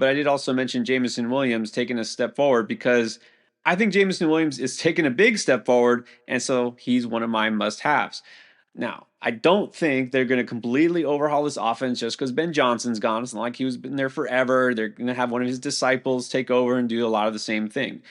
but I did also mention Jameson Williams taking a step forward because I think Jameson Williams is taking a big step forward, and so he's one of my must-haves. Now, I don't think they're going to completely overhaul this offense just because Ben Johnson's gone. It's not like he was been there forever. They're going to have one of his disciples take over and do a lot of the same thing.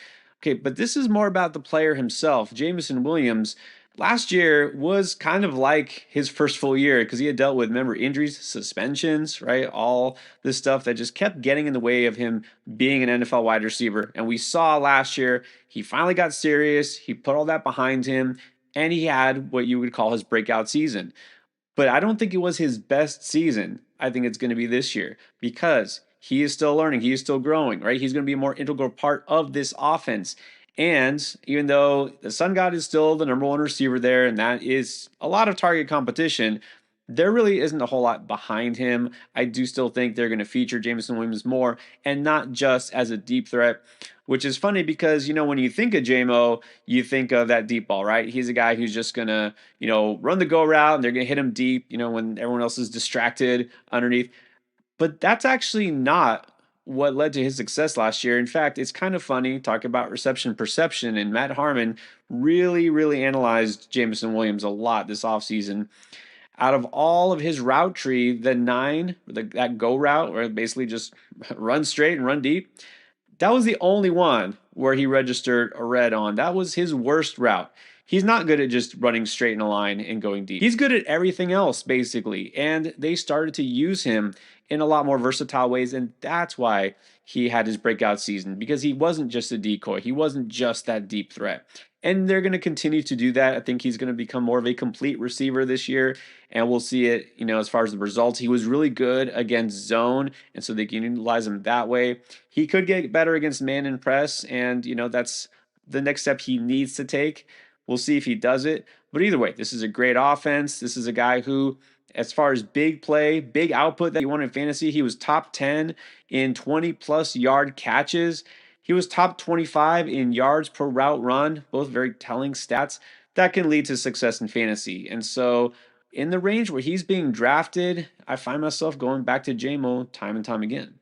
Okay, but this is more about the player himself. Jameson Williams last year was kind of like his first full year because he had dealt with, remember, injuries, suspensions, right? All this stuff that just kept getting in the way of him being an NFL wide receiver. And we saw last year, he finally got serious. He put all that behind him and he had what you would call his breakout season. But I don't think it was his best season. I think it's going to be this year because he is still learning, he is still growing, right? He's going to be a more integral part of this offense. And even though the Sun God is still the number one receiver there, and that is a lot of target competition, there really isn't a whole lot behind him. I do still think they're going to feature Jameson Williams more and not just as a deep threat, which is funny because, when you think of JMO, you think of that deep ball, right? He's a guy who's just going to, run the go route and they're going to hit him deep, when everyone else is distracted underneath. But that's actually not what led to his success last year. In fact, it's kind of funny talking about reception perception, and Matt Harmon really, really analyzed Jameson Williams a lot this offseason. Out of all of his route tree, the nine, that go route, where it basically just run straight and run deep, that was the only one where he registered a red on. That was his worst route. He's not good at just running straight in a line and going deep. He's good at everything else, basically. And they started to use him in a lot more versatile ways. And that's why he had his breakout season, because he wasn't just a decoy. He wasn't just that deep threat. And they're going to continue to do that. I think he's going to become more of a complete receiver this year. And we'll see it, as far as the results. He was really good against zone. And so they can utilize him that way. He could get better against man and press. And, that's the next step he needs to take. We'll see if he does it. But either way, this is a great offense. This is a guy who, as far as big play, big output that you want in fantasy, he was top 10 in 20-plus yard catches. He was top 25 in yards per route run, both very telling stats that can lead to success in fantasy. And so in the range where he's being drafted, I find myself going back to JMO time and time again.